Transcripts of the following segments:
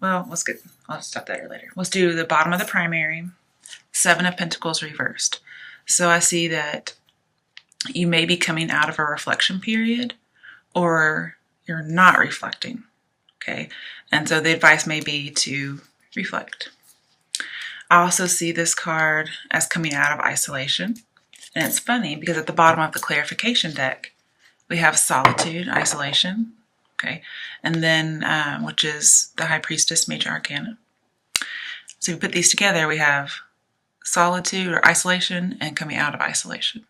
well, I'll stop that later. Let's do the bottom of the primary, Seven of Pentacles reversed. So I see that you may be coming out of a reflection period, or you're not reflecting, okay? And so the advice may be to reflect. I also see this card as coming out of isolation. And it's funny because at the bottom of the clarification deck, we have solitude, isolation, okay? And then, which is the High Priestess, Major Arcana. So if we put these together, we have solitude or isolation and coming out of isolation.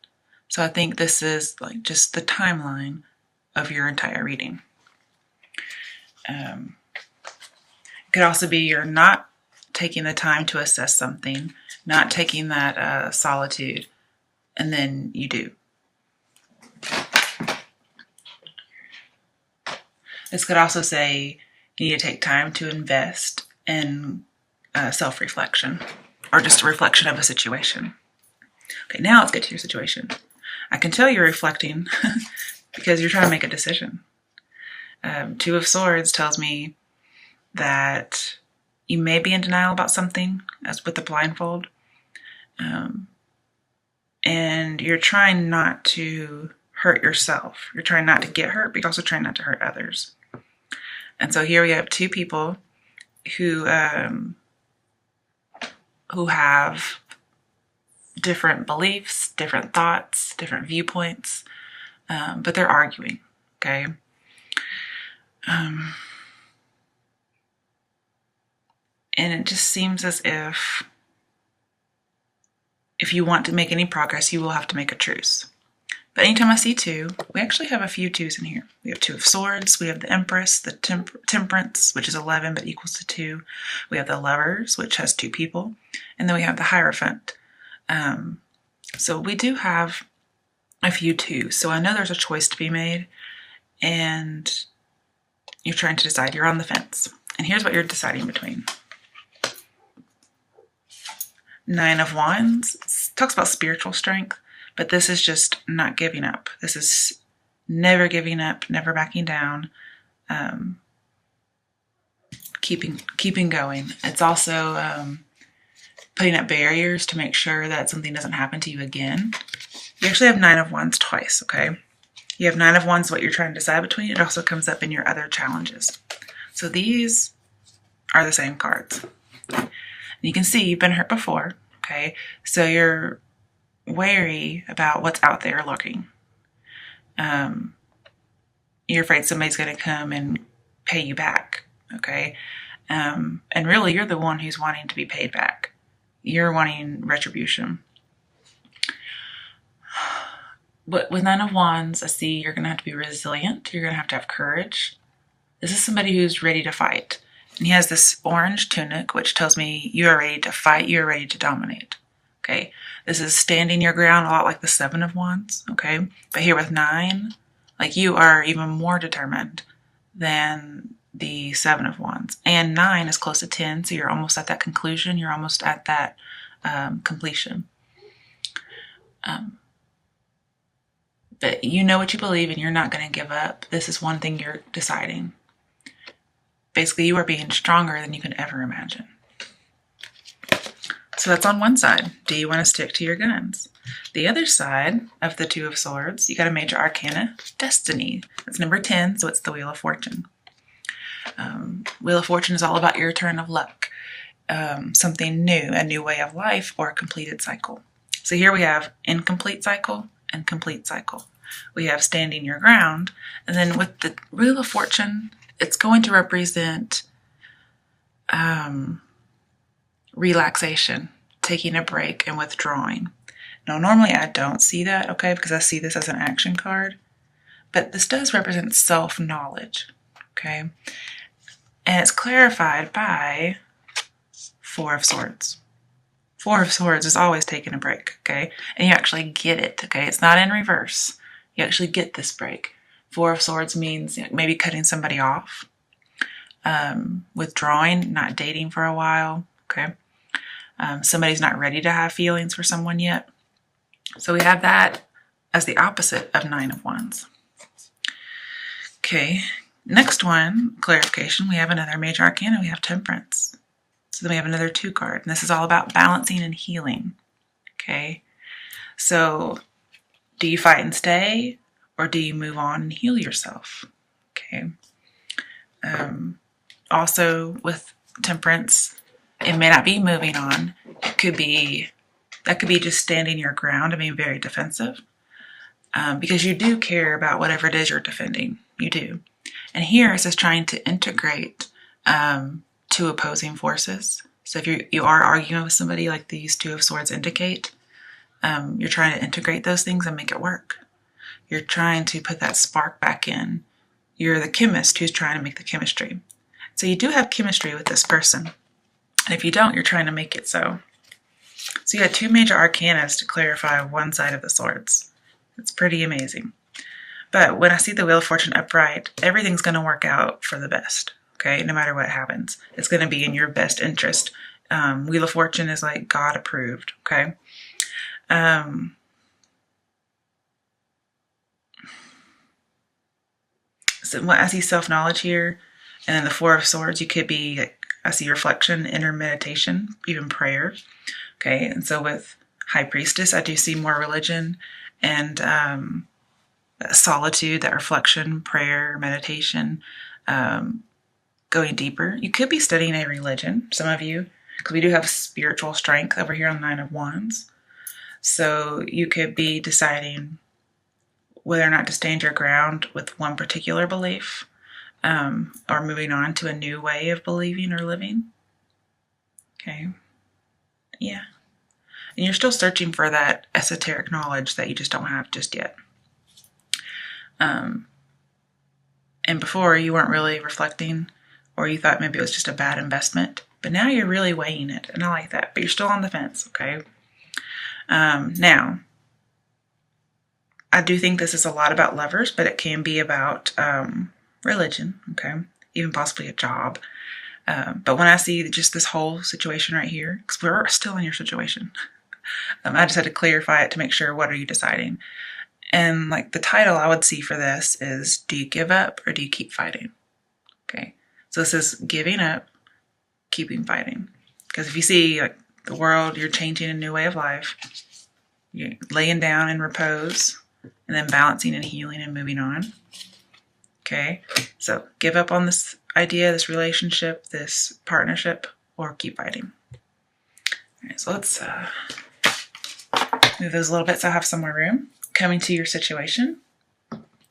So I think this is like just the timeline of your entire reading. It could also be you're not taking the time to assess something, not taking that solitude, and then you do. This could also say you need to take time to invest in self-reflection, or just a reflection of a situation. Okay, now let's get to your situation. I can tell you're reflecting because you're trying to make a decision. Two of Swords tells me that you may be in denial about something, as with the blindfold. And you're trying not to hurt yourself. You're trying not to get hurt, but you're also trying not to hurt others. And so here we have two people who have different beliefs, different thoughts, different viewpoints, but they're arguing, okay? And it just seems as if you want to make any progress, you will have to make a truce. But anytime I see two, we actually have a few twos in here. We have Two of Swords, we have the Empress, the Temperance, which is 11 but equals to 2. We have the Lovers, which has 2 people. And then we have the Hierophant. So we do have a few twos. So I know there's a choice to be made, and you're trying to decide. You're on the fence. And here's what you're deciding between. Nine of Wands. It talks about spiritual strength, but this is just not giving up. This is never giving up, never backing down, keeping going. It's also putting up barriers to make sure that something doesn't happen to you again. You actually have Nine of Wands twice, okay? You have Nine of Wands, what you're trying to decide between. It also comes up in your other challenges. So these are the same cards. And you can see you've been hurt before, okay? So you're wary about what's out there lurking. You're afraid somebody's going to come and pay you back, okay? And really, you're the one who's wanting to be paid back. You're wanting retribution. But with Nine of Wands, I see you're going to have to be resilient. You're going to have courage. This is somebody who's ready to fight. And he has this orange tunic, which tells me you are ready to fight. You are ready to dominate. Okay. This is standing your ground, a lot like the Seven of Wands. Okay. But here with 9, like you are even more determined than the Seven of Wands. And 9 is close to 10. So you're almost at that conclusion. You're almost at that completion. But you know what you believe and you're not going to give up. This is one thing you're deciding. Basically, you are being stronger than you can ever imagine. So that's on one side. Do you want to stick to your guns? The other side of the Two of Swords, you got a Major Arcana, Destiny. That's number 10, so it's the Wheel of Fortune. Wheel of Fortune is all about your turn of luck. Something new, a new way of life, or a completed cycle. So here we have incomplete cycle and complete cycle. We have standing your ground. And then with the Wheel of Fortune, it's going to represent relaxation, taking a break and withdrawing. Now, normally I don't see that, okay, because I see this as an action card. But this does represent self-knowledge, okay? And it's clarified by Four of Swords. Four of Swords is always taking a break, okay? And you actually get it, okay? It's not in reverse. You actually get this break. Four of Swords means maybe cutting somebody off, withdrawing, not dating for a while, okay? Somebody's not ready to have feelings for someone yet. So we have that as the opposite of Nine of Wands. Okay, Next one, clarification, we have another major arcana. We have Temperance. So then we have another 2 card. And this is all about balancing and healing. Okay. So do you fight and stay, or do you move on and heal yourself? Okay. Also with Temperance, it may not be moving on. That could be just standing your ground and being very defensive, because you do care about whatever it is you're defending. You do. And here it's just trying to integrate 2 opposing forces. So if you are arguing with somebody, like these 2 of Swords indicate, you're trying to integrate those things and make it work. You're trying to put that spark back in. You're the chemist who's trying to make the chemistry. So you do have chemistry with this person. And if you don't, you're trying to make it so. So you had 2 major arcanas to clarify one side of the Swords. It's pretty amazing. But when I see the Wheel of Fortune upright, everything's going to work out for the best. Okay, no matter what happens, it's going to be in your best interest. Wheel of Fortune is like God approved. Okay. So I see self-knowledge here, and then the 4 of Swords. You could be, I see reflection, inner meditation, even prayer. Okay, and so with High Priestess, I do see more religion and solitude, that reflection, prayer, meditation, going deeper. You could be studying a religion, some of you, because we do have spiritual strength over here on the 9 of Wands. So you could be deciding whether or not to stand your ground with one particular belief, or moving on to a new way of believing or living. Okay. Yeah. And you're still searching for that esoteric knowledge that you just don't have just yet. And before, you weren't really reflecting, or you thought maybe it was just a bad investment. But now you're really weighing it, and I like that. But you're still on the fence, okay? Now, I do think this is a lot about lovers, but it can be about religion, okay? Even possibly a job. But when I see just this whole situation right here, because we're still in your situation, I just had to clarify it to make sure, what are you deciding? And like the title I would see for this is, do you give up or do you keep fighting? Okay, so this is giving up, keeping fighting. Because if you see like the world, you're changing a new way of life, you're laying down in repose, and then balancing and healing and moving on. Okay, so give up on this idea, this relationship, this partnership, or keep fighting. All right, so let's move those a little bit so I have some more room. Coming to your situation,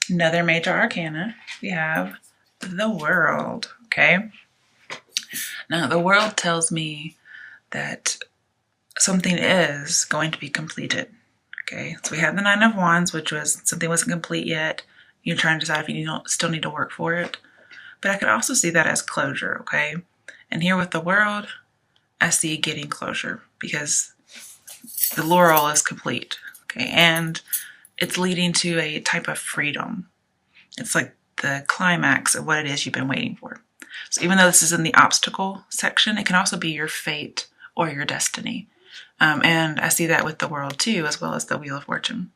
another major arcana, we have the World, okay? Now, the World tells me that something is going to be completed, okay? So we have the 9 of Wands, which was something wasn't complete yet. You're trying to decide if you still need to work for it. But I could also see that as closure, okay? And here with the World, I see getting closure because the laurel is complete, okay? And it's leading to a type of freedom. It's like the climax of what it is you've been waiting for. So even though this is in the obstacle section, it can also be your fate or your destiny. And I see that with the World too, as well as the Wheel of Fortune.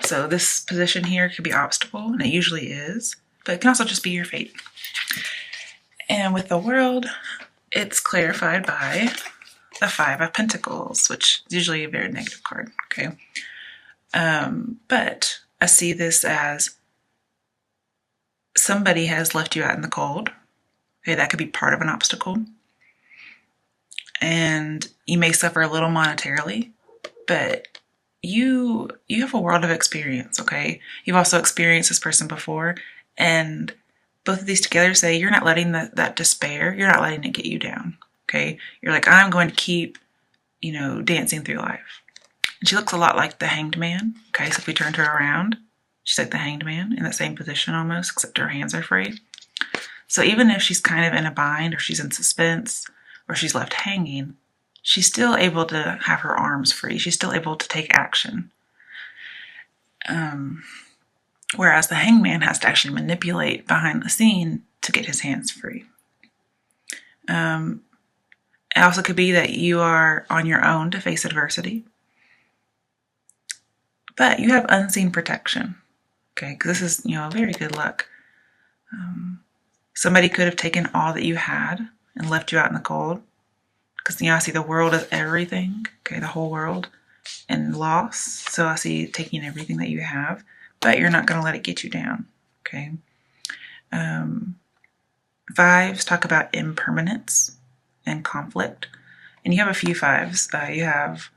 So this position here could be obstacle, and it usually is, but it can also just be your fate. And with the World, it's clarified by the 5 of Pentacles, which is usually a very negative card, okay? But I see this as somebody has left you out in the cold. Okay, that could be part of an obstacle. And you may suffer a little monetarily, but you have a world of experience, okay? You've also experienced this person before, and both of these together say you're not letting that despair, you're not letting it get you down, okay? You're like, I'm going to keep, dancing through life. And she looks a lot like the Hanged Man, okay? So if we turned her around, she's like the Hanged Man in that same position almost, except her hands are free. So even if she's kind of in a bind, or she's in suspense, or she's left hanging, she's still able to have her arms free. She's still able to take action. Whereas the Hanged Man has to actually manipulate behind the scene to get his hands free. It also could be that you are on your own to face adversity. But you have unseen protection, okay? Because this is, very good luck. Somebody could have taken all that you had and left you out in the cold. Because, I see the world as everything, okay, the whole world, and loss. So I see taking everything that you have, but you're not going to let it get you down, okay? Fives talk about impermanence and conflict. And you have a few fives. You have,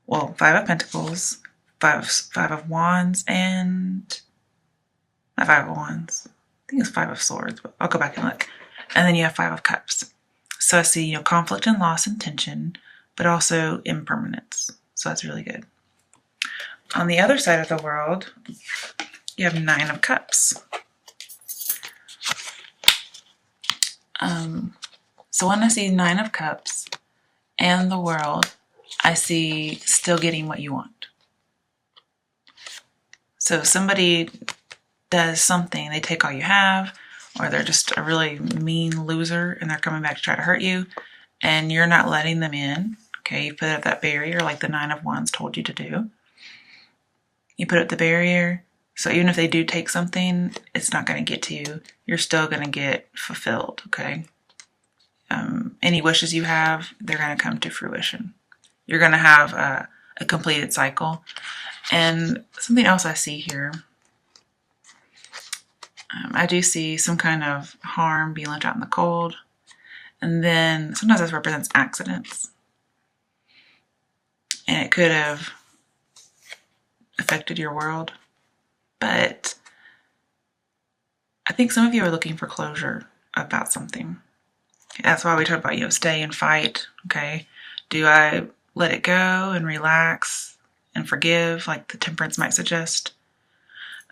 Five of Pentacles, Five of Wands, and not Five of Wands. I think it's Five of Swords, but I'll go back and look. And then you have Five of Cups. So I see, conflict and loss and tension, but also impermanence. So that's really good. On the other side of the world, you have Nine of Cups. So when I see Nine of Cups and the world, I see still getting what you want. So if somebody does something, they take all you have, or they're just a really mean loser and they're coming back to try to hurt you, and you're not letting them in, okay, you put up that barrier like the Nine of Wands told you to do. You put up the barrier, so even if they do take something, it's not going to get to you. You're still going to get fulfilled, okay? Any wishes you have, they're going to come to fruition. You're going to have a completed cycle. And something else I see here, I do see some kind of harm being left out in the cold. And then sometimes this represents accidents. And it could have affected your world. But I think some of you are looking for closure about something. That's why we talk about, stay and fight, okay? Do I let it go and relax and forgive, like the Temperance might suggest?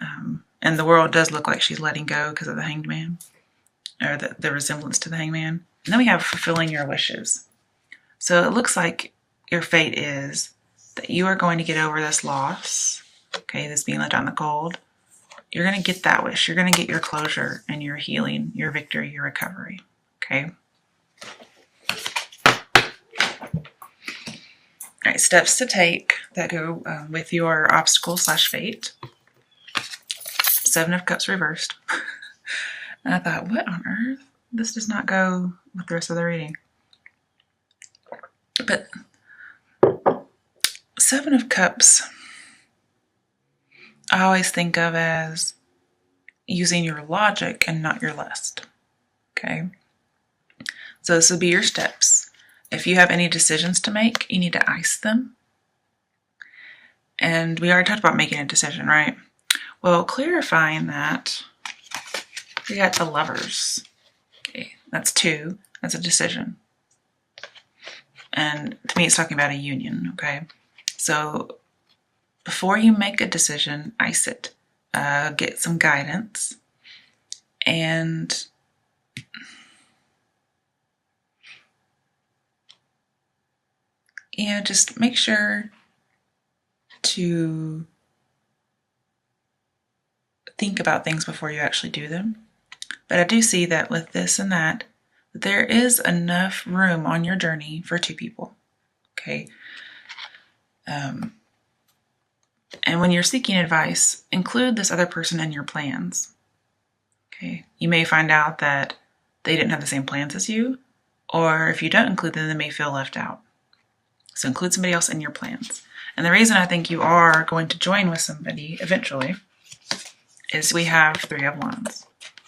And the world does look like she's letting go because of the Hanged Man, or the resemblance to the Hanged Man. And then we have fulfilling your wishes. So it looks like your fate is that you are going to get over this loss, okay, this being left out in the cold. You're going to get that wish. You're going to get your closure and your healing, your victory, your recovery, okay? All right, steps to take that go with your obstacle/fate. Seven of Cups reversed. And I thought, what on earth? This does not go with the rest of the reading. But Seven of Cups, I always think of as using your logic and not your lust. Okay? So this will be your steps. If you have any decisions to make, you need to ice them. And we already talked about making a decision, right? Well, clarifying that, we got the Lovers. Okay, that's two. That's a decision. And to me, it's talking about a union, okay? So before you make a decision, ice it. Get some guidance. And just make sure to think about things before you actually do them. But I do see that with this and that there is enough room on your journey for two people. Okay. And when you're seeking advice, include this other person in your plans. Okay. You may find out that they didn't have the same plans as you, or if you don't include them, they may feel left out. So include somebody else in your plans. And the reason I think you are going to join with somebody eventually is we have Three of Wands.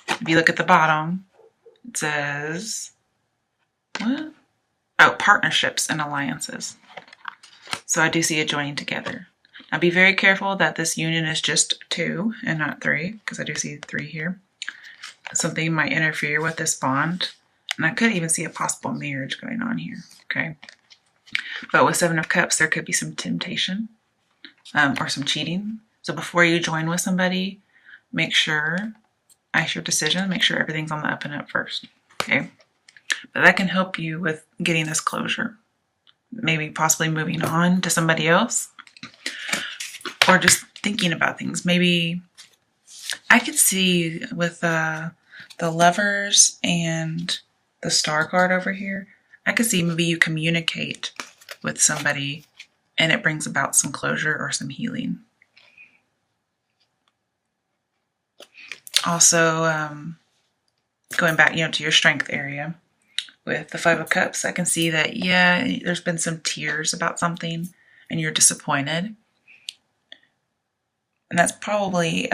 If you look at the bottom, it says, what? Oh, partnerships and alliances. So I do see it joining together. Now be very careful that this union is just two and not three, because I do see three here. Something might interfere with this bond. And I could even see a possible marriage going on here, okay? But with Seven of Cups, there could be some temptation or some cheating. So before you join with somebody, make sure, ice your decision, make sure everything's on the up and up first, okay? But that can help you with getting this closure. Maybe possibly moving on to somebody else, or just thinking about things. Maybe I could see with the Lovers and the Star card over here, I could see maybe you communicate with somebody and it brings about some closure or some healing. Also, going back, to your strength area. With the Five of Cups, I can see that, yeah, there's been some tears about something and you're disappointed. And that's probably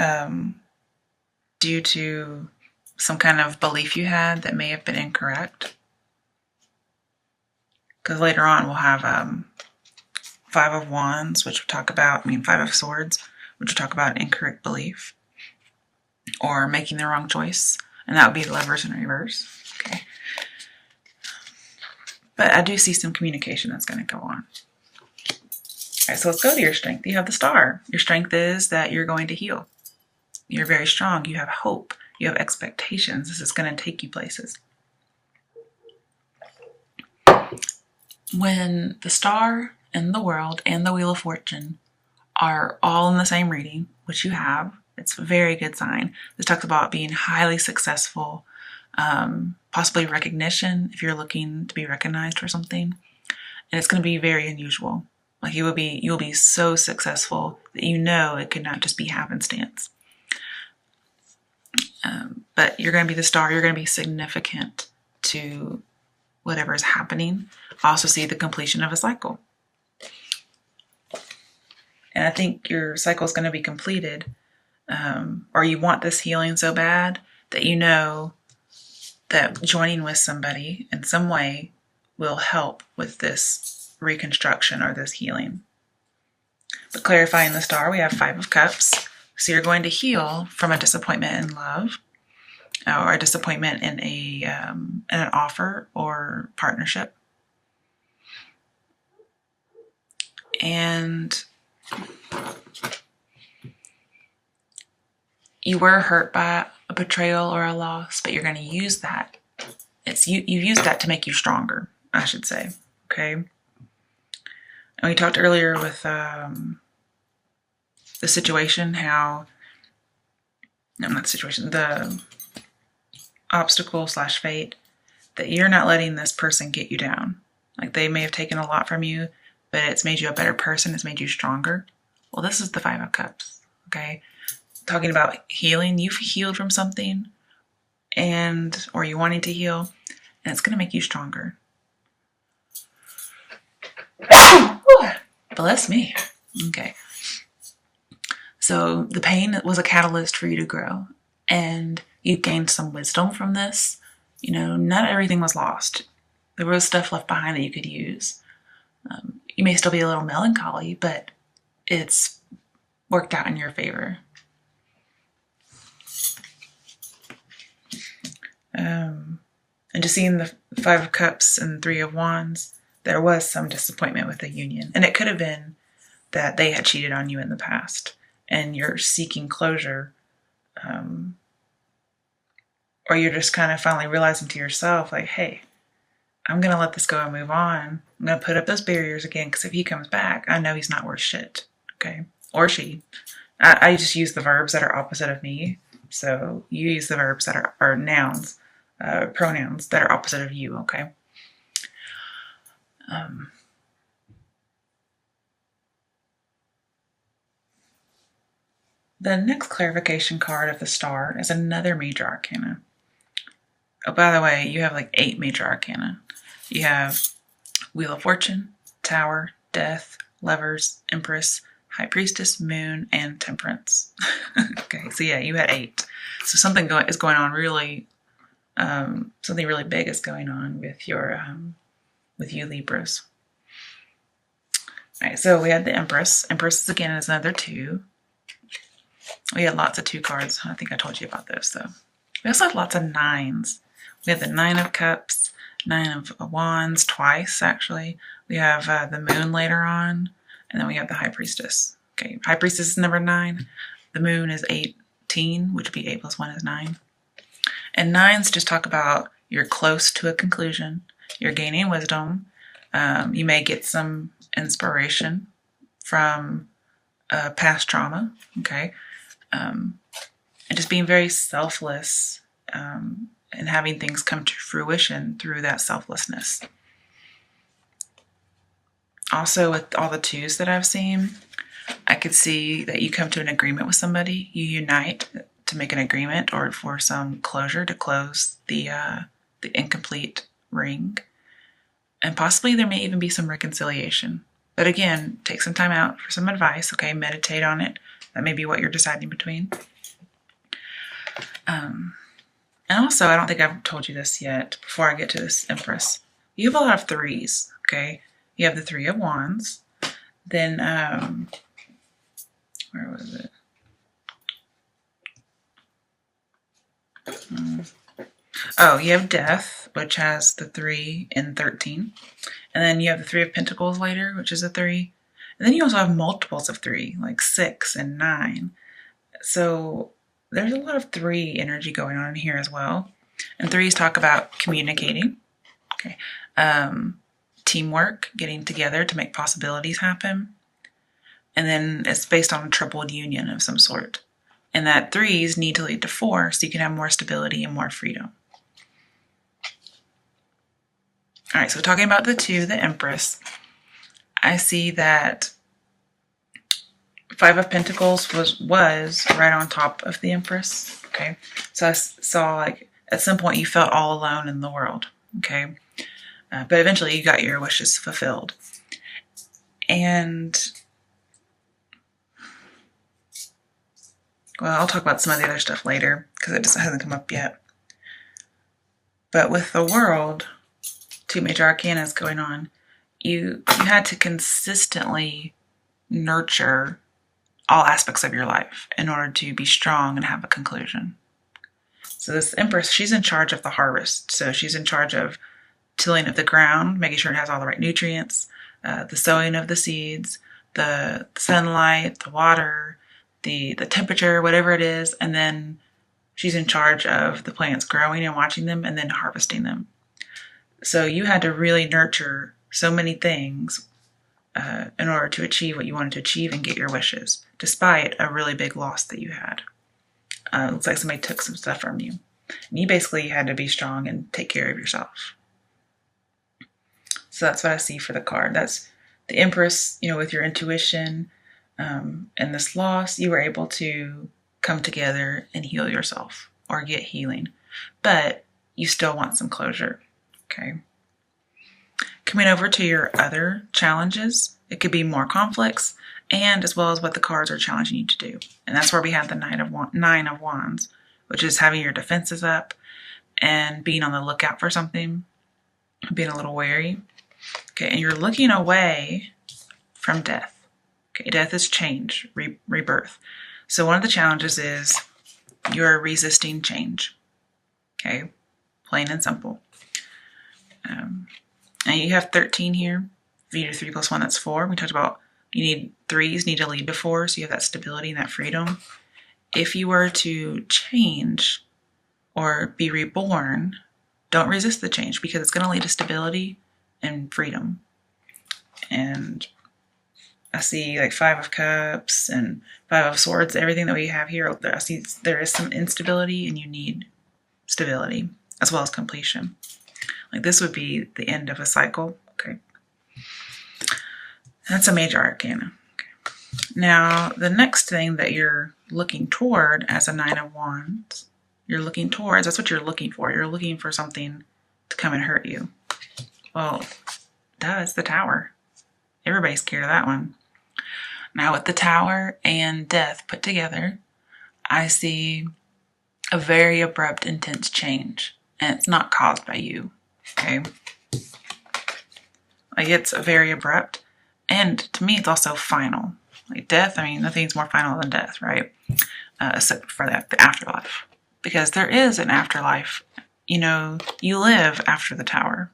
due to some kind of belief you had that may have been incorrect. Because later on we'll have Five of Wands, which will talk about, Five of Swords, which will talk about incorrect belief or making the wrong choice. And that would be the Lovers in reverse. Okay. But I do see some communication that's going to go on. All right, so let's go to your strength. You have the Star. Your strength is that you're going to heal. You're very strong. You have hope. You have expectations. This is going to take you places. When the Star and the World and the Wheel of Fortune are all in the same reading, which you have, it's a very good sign. This talks about being highly successful, possibly recognition if you're looking to be recognized for something. And it's going to be very unusual. Like you'll be so successful that it could not just be happenstance. But you're going to be the Star. You're going to be significant to whatever is happening. I also see the completion of a cycle. And I think your cycle is going to be completed, or you want this healing so bad that that joining with somebody in some way will help with this reconstruction or this healing. But clarifying the Star, we have Five of Cups. So you're going to heal from a disappointment in love or a disappointment in an offer or partnership. And you were hurt by a betrayal or a loss, but you're going to use that. You've used that to make you stronger, I should say. Okay. And we talked earlier with the obstacle / fate, that you're not letting this person get you down. Like they may have taken a lot from you, but it's made you a better person. It's made you stronger. Well, this is the Five of Cups. Okay. Talking about healing, you've healed from something or you're wanting to heal, and it's going to make you stronger. Bless me. Okay. So the pain was a catalyst for you to grow, and you gained some wisdom from this. Not everything was lost. There was stuff left behind that you could use. You may still be a little melancholy, but it's worked out in your favor. And just seeing the Five of Cups and Three of Wands, there was some disappointment with the union. And it could have been that they had cheated on you in the past and you're seeking closure. Or you're just kind of finally realizing to yourself, like, hey, I'm going to let this go and move on. I'm going to put up those barriers again, because if he comes back, I know he's not worth shit. Okay? Or she. I just use the verbs that are opposite of me. So you use the verbs that are nouns, pronouns that are opposite of you, okay? The next clarification card of the Star is another major arcana. Oh, by the way, you have like 8 major arcana. You have Wheel of Fortune, Tower, Death, Lovers, Empress, High Priestess, Moon, and Temperance. Okay, so yeah, you had 8. So something is going on really, something really big is going on with you Libras. All right, so we had the Empress. Empress again is another 2. We had lots of 2 cards. I think I told you about this, though. We also have lots of 9s. We have the 9 of Cups, 9 of Wands, twice, actually. We have the Moon later on, and then we have the High Priestess. Okay, High Priestess is number 9. The Moon is 18, which would be 8 plus 1 is 9. And 9s just talk about you're close to a conclusion. You're gaining wisdom. You may get some inspiration from past trauma, okay? And just being very selfless and having things come to fruition through that selflessness. Also, with all the 2s that I've seen, I could see that you come to an agreement with somebody, you unite, to make an agreement or for some closure to close the incomplete ring. And possibly there may even be some reconciliation. But again, take some time out for some advice, okay? Meditate on it. That may be what you're deciding between. And also, I don't think I've told you this yet before I get to this Empress. You have a lot of threes, okay? You have the Three of Wands. Then, where was it? Oh, you have Death, which has the 3 and 13. And then you have the Three of Pentacles later, which is a 3. And then you also have multiples of 3, like 6 and 9. So there's a lot of 3 energy going on in here as well. And 3s talk about communicating, okay, teamwork, getting together to make possibilities happen. And then it's based on a tripled union of some sort. And that 3s need to lead to 4 so you can have more stability and more freedom. All right, so talking about the 2, the Empress, I see that 5 of Pentacles was right on top of the Empress, okay? So I saw like at some point you felt all alone in the world, okay? But eventually you got your wishes fulfilled. And, well, I'll talk about some of the other stuff later because it just hasn't come up yet. But with the World, 2 major arcanas going on, you had to consistently nurture all aspects of your life in order to be strong and have a conclusion. So this Empress, she's in charge of the harvest. So she's in charge of tilling of the ground, making sure it has all the right nutrients, the sowing of the seeds, the sunlight, the water, the temperature, whatever it is. And then she's in charge of the plants growing and watching them and then harvesting them. So you had to really nurture so many things in order to achieve what you wanted to achieve and get your wishes, despite a really big loss that you had. It looks like somebody took some stuff from you. And you basically had to be strong and take care of yourself. So that's what I see for the card. That's the Empress, with your intuition and this loss, you were able to come together and heal yourself or get healing. But you still want some closure. Okay. Coming over to your other challenges, it could be more conflicts and as well as what the cards are challenging you to do. And that's where we have the Nine of Wands, which is having your defenses up and being on the lookout for something, being a little wary. Okay, and you're looking away from death. Okay, death is change, rebirth. So one of the challenges is you're resisting change. Okay, plain and simple. And you have 13 here. If you do 3 + 1, that's 4. We talked about threes need to lead to 4, so you have that stability and that freedom. If you were to change or be reborn, don't resist the change because it's going to lead to stability and freedom. And I see like 5 of Cups and 5 of Swords, everything that we have here. I see there is some instability and you need stability as well as completion. Like this would be the end of a cycle. Okay. That's a major arcana. Okay. Now, the next thing that you're looking toward as a Nine of Wands, that's what you're looking for. You're looking for something to come and hurt you. Well, duh, it's the Tower. Everybody's scared of that one. Now, with the Tower and Death put together, I see a very abrupt, intense change. And it's not caused by you. Okay. Like it's very abrupt. And to me, it's also final. Like death, nothing's more final than death, right? Except for the afterlife. Because there is an afterlife. You live after the Tower.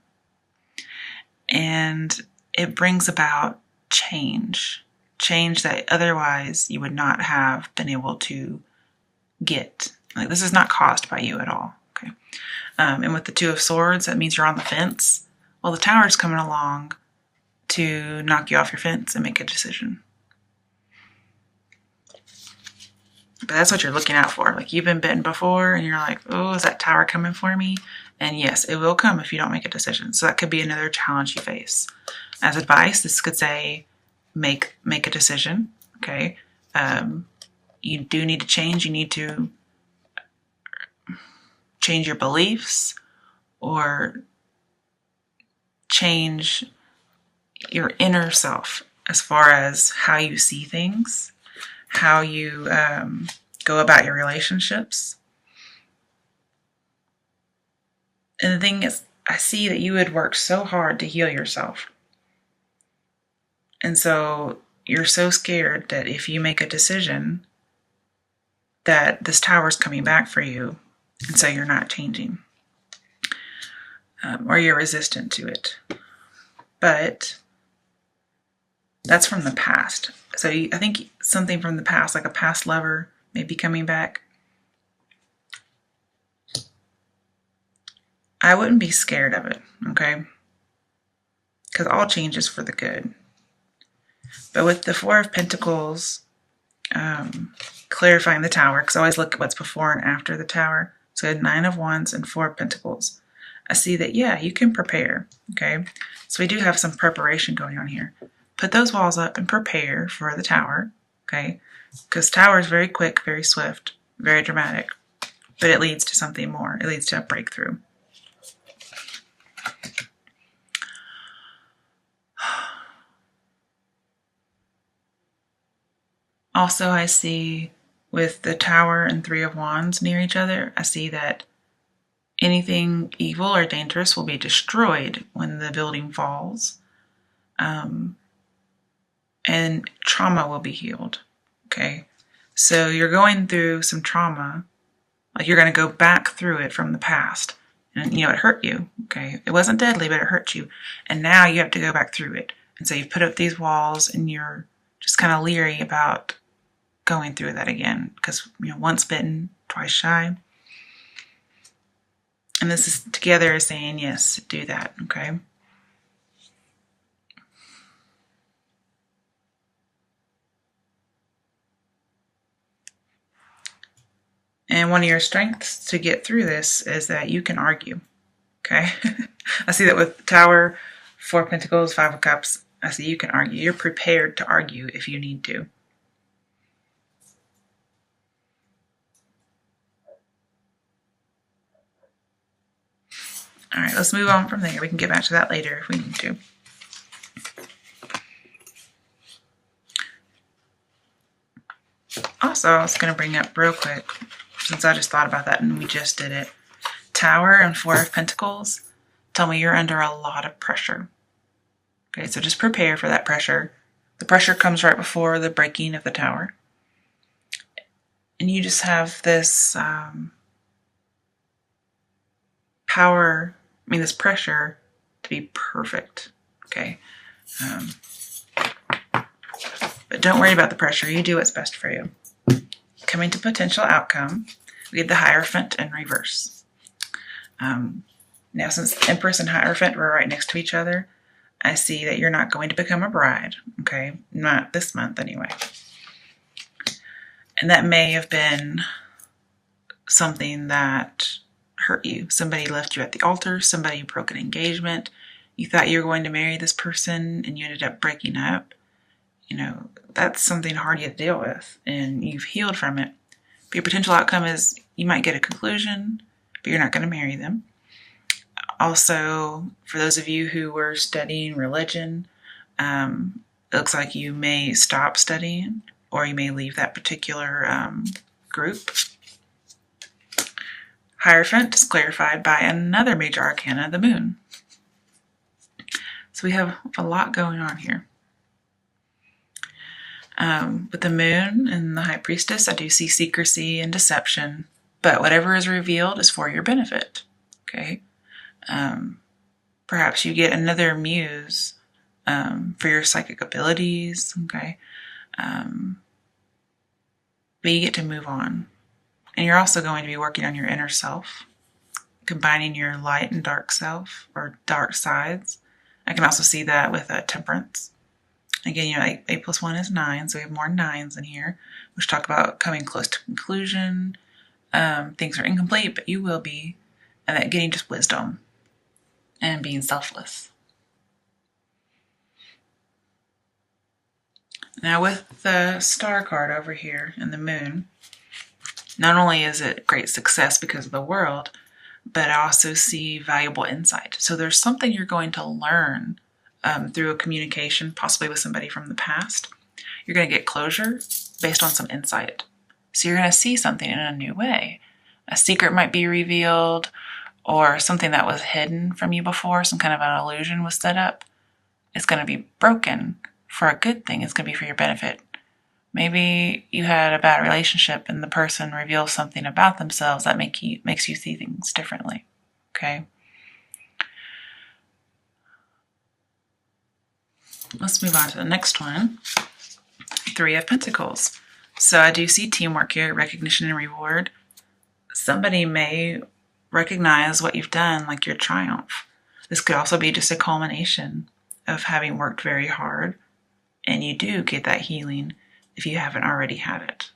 And it brings about change. Change that otherwise you would not have been able to get. Like this is not caused by you at all. Okay. And with the 2 of Swords, that means you're on the fence. Well, the Tower's coming along to knock you off your fence and make a decision. But that's what you're looking out for. Like you've been bitten before and you're like, oh, is that Tower coming for me? And yes, it will come if you don't make a decision. So that could be another challenge you face. As advice, this could say, make a decision. Okay. You do need to change. You need to change your beliefs or change your inner self as far as how you see things, how you go about your relationships. And the thing is, I see that you had worked so hard to heal yourself. And so you're so scared that if you make a decision that this tower is coming back for you, and so you're not changing, or you're resistant to it. But that's from the past. So I think something from the past, like a past lover, may be coming back. I wouldn't be scared of it, okay? Because all change is for the good. But with the Four of Pentacles, clarifying the tower, because I always look at what's before and after the tower. So I had 9 of Wands and 4 of Pentacles. I see that, yeah, you can prepare, okay? So we do have some preparation going on here. Put those walls up and prepare for the tower, okay? Because tower is very quick, very swift, very dramatic, but it leads to something more. It leads to a breakthrough. Also, I see with the Tower and 3 of Wands near each other, I see that anything evil or dangerous will be destroyed when the building falls. And trauma will be healed, okay? So you're going through some trauma, like you're going to go back through it from the past. And, it hurt you, okay? It wasn't deadly, but it hurt you. And now you have to go back through it. And so you've put up these walls and you're just kind of leery about going through that again. Because, once bitten, twice shy. And this is together saying, yes, do that, okay? And one of your strengths to get through this is that you can argue, okay? I see that with Tower, 4 of Pentacles, 5 of Cups. I see you can argue. You're prepared to argue if you need to. All right, let's move on from there. We can get back to that later if we need to. Also, I was going to bring up real quick, since I just thought about that and we just did it. Tower and 4 of Pentacles tell me you're under a lot of pressure. Okay, so just prepare for that pressure. The pressure comes right before the breaking of the tower. And you just have this this pressure to be perfect. Okay. But don't worry about the pressure. You do what's best for you. Coming to potential outcome, we have the Hierophant in reverse. Now, since Empress and Hierophant were right next to each other, I see that you're not going to become a bride. Okay. Not this month anyway. And that may have been something that hurt you. Somebody left you at the altar. Somebody broke an engagement. You thought you were going to marry this person and you ended up breaking up. That's something hard you have to deal with, and you've healed from it. But your potential outcome is you might get a conclusion, but you're not going to marry them. Also, for those of you who were studying religion, it looks like you may stop studying, or you may leave that particular group. Hierophant is clarified by another major arcana, the moon. So we have a lot going on here. With the moon and the high priestess, I do see secrecy and deception, but whatever is revealed is for your benefit. Okay. Perhaps you get another muse, for your psychic abilities. Okay. But you get to move on. And you're also going to be working on your inner self, combining your light and dark self or dark sides. I can also see that with temperance. Again, 8 plus 1 is 9, so we have more 9s in here, which talk about coming close to conclusion. Things are incomplete, but you will be. And that getting just wisdom and being selfless. Now with the star card over here and the moon, not only is it great success because of the world, but I also see valuable insight. So there's something you're going to learn through a communication, possibly with somebody from the past. You're going to get closure based on some insight. So you're going to see something in a new way. A secret might be revealed, or something that was hidden from you before, some kind of an illusion was set up. It's going to be broken for a good thing. It's going to be for your benefit. Maybe you had a bad relationship and the person reveals something about themselves that makes you see things differently. Okay? Let's move on to the next one. 3 of Pentacles. So I do see teamwork here, recognition and reward. Somebody may recognize what you've done, like your triumph. This could also be just a culmination of having worked very hard, and you do get that healing if you haven't already had it.